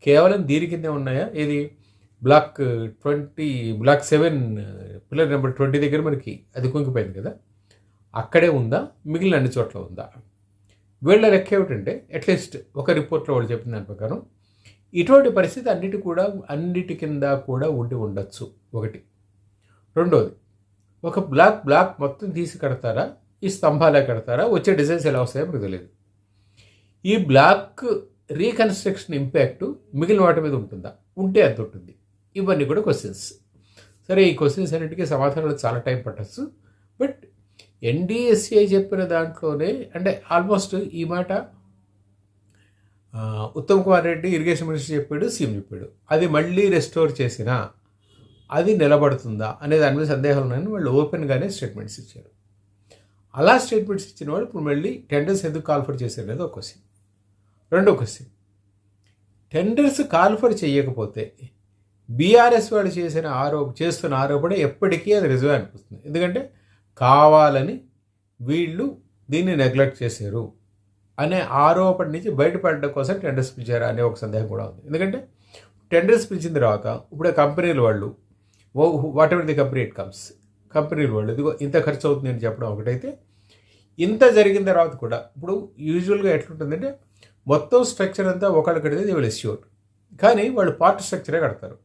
కేవలం దీని కిందే ఉన్నాయా? ఇది బ్లాక్ 7 పిల్లర్ నెంబర్ 20 దగ్గర మనకి అది కుంగిపోయింది కదా, అక్కడే ఉందా, మిగిలిన అన్ని చోట్ల ఉందా? వీళ్ళ లెక్క ఏమిటంటే అట్లీస్ట్ ఒక రిపోర్ట్లో వాళ్ళు చెప్పిన దాని ప్రకారం ఇటువంటి పరిస్థితి అన్నిటి కింద కూడా ఉండి ఉండొచ్చు. ఒకటి. రెండోది, ఒక బ్లాక్ మొత్తం తీసి కడతారా, ఈ స్తంభాలే కడతారా, వచ్చే డిజైన్స్ ఎలా వస్తాయో మీకు తెలియదు. ఈ బ్లాక్ రీకన్స్ట్రక్షన్ ఇంపాక్ట్ మిగిలిన వాటి మీద ఉంటుందా? ఉంటే ఎంత ఉంటుంది? ఇవన్నీ కూడా క్వశ్చన్స్. సరే, ఈ క్వశ్చన్స్ అన్నిటికీ సమాధానాలు చాలా టైం పట్టచ్చు. బట్ ఎన్డీఎస్ఏ చెప్పిన దాంట్లోనే అంటే ఆల్మోస్ట్ ఈ మాట ఉత్తమ్ కుమార్ రెడ్డి ఇరిగేషన్ మినిస్టర్ చెప్పాడు, సీఎం చెప్పాడు. అది మళ్ళీ రెస్టోర్ చేసినా అది నిలబడుతుందా అనే దాని మీద సందేహాలు ఉన్నాయని వాళ్ళు ఓపెన్గానే స్టేట్మెంట్స్ ఇచ్చారు. అలా స్టేట్మెంట్స్ ఇచ్చిన వాళ్ళు ఇప్పుడు మళ్ళీ టెండర్స్ ఎందుకు కాల్ఫర్ చేశారు అనేది ఒక క్వశ్చన్. రెండో క్వశ్చన్, టెండర్స్ కాల్ఫర్ చేయకపోతే బీఆర్ఎస్ వాళ్ళు చేస్తున్న ఆరోపణ ఎప్పటికీ అది నిజమే అనిపిస్తుంది. ఎందుకంటే కావాలని వీళ్ళు దీన్ని నెగ్లెక్ట్ చేశారు అనే ఆరోపణ నుంచి బయటపడడం కోసం టెండర్స్ పిలిచారా అనే ఒక సందేహం కూడా ఉంది. ఎందుకంటే టెండర్స్ పిలిచిన తర్వాత ఇప్పుడు కంపెనీల వాళ్ళు what ever the company it comes, కంపెనీల వాళ్ళు ఇదిగో ఇంత ఖర్చు అవుతుంది అని చెప్పడం ఒకటైతే, ఇంత జరిగిన తర్వాత కూడా ఇప్పుడు యూజువల్గా ఎట్లుంటుందంటే మొత్తం స్ట్రక్చర్ అంతా ఒకళ్ళు కడితే దే విల్ ఎస్యూర్, కానీ వాళ్ళు పార్ట్ స్ట్రక్చరే కడతారు.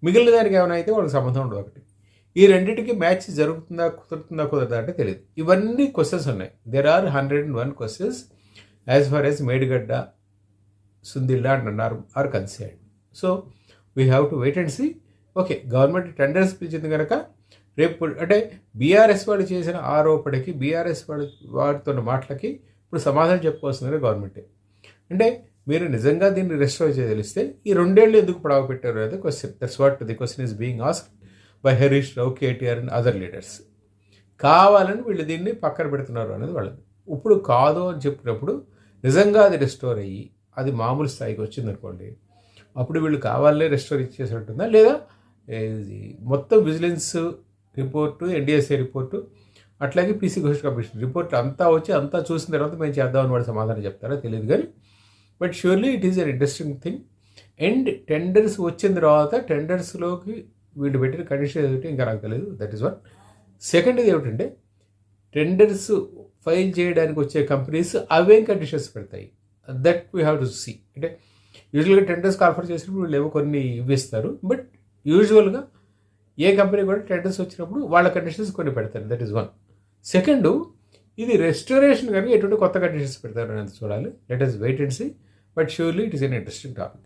మిగిలిన దానికి ఏమైనా అయితే వాళ్ళకి సంబంధం ఉండదు. ఒకటి. ఈ రెండింటికి మ్యాచ్ కుదురుతుందా కుదరదా అంటే తెలియదు. ఇవన్నీ క్వశ్చన్స్ ఉన్నాయి. There are 101 questions as far as Medigadda, Sundilla and అన్నారు are concern. So we have to wait and see. Okay, government tenders పిలిచింది కనుక రేపు అంటే బీఆర్ఎస్ వాళ్ళు చేసిన ఆరోపణకి, బీఆర్ఎస్ వాడితో మాటలకి ఇప్పుడు సమాధానం చెప్పుకోవాల్సింది గవర్నమెంటే. అంటే మీరు నిజంగా దీన్ని రెస్టోర్ చేయగలిస్తే ఈ 2 ఏళ్ళు ఎందుకు పడవ పెట్టారు అనేది question. That's what the question is being asked by Harish Rao, KTR and other leaders. కావాలని వీళ్ళు దీన్ని పక్కన పెడుతున్నారు అనేది వాళ్ళది. ఇప్పుడు కాదు అని చెప్పినప్పుడు నిజంగా అది రెస్టోర్ అయ్యి అది మామూలు స్థాయికి వచ్చిందనుకోండి, అప్పుడు వీళ్ళు కావాలనే రెస్టోర్ ఇచ్చేసినట్టుందా, లేదా మొత్తం విజిలెన్స్ రిపోర్టు, ఎన్డీఎస్ఏ రిపోర్టు, అట్లాగే పీసీ ఘోష్ కమిషన్ రిపోర్ట్ అంతా వచ్చి అంతా చూసిన తర్వాత మేము చేద్దామని వాడు సమాధానం చెప్తారా తెలియదు. కానీ but surely it is an interesting thing. And tenders వచ్చిన తర్వాత టెండర్స్లోకి వీళ్ళు పెట్టిన కండిషన్ ఏమిటి ఇంకా నాకు తెలియదు. That is one. సెకండ్ ఇది ఏమిటంటే టెండర్స్ ఫైల్ చేయడానికి వచ్చే కంపెనీస్ అవేం కండిషన్స్ పెడతాయి, that we have to see. అంటే యూజువల్గా టెండర్స్ కాల్ఫర్ చేసినప్పుడు వీళ్ళు ఏవో కొన్ని ఇవ్విస్తారు. బట్ యూజువల్గా ఏ కంపెనీ కూడా టెండర్స్ వచ్చినప్పుడు వాళ్ళ కండిషన్స్ కొన్ని పెడతారు. That is one. సెకండ్, ఇది రెస్టోరేషన్ కనుక ఎటువంటి కొత్త కండిషన్స్ పెడతారు అనేది చూడాలి. Let us wait and see. But surely it is an interesting topic.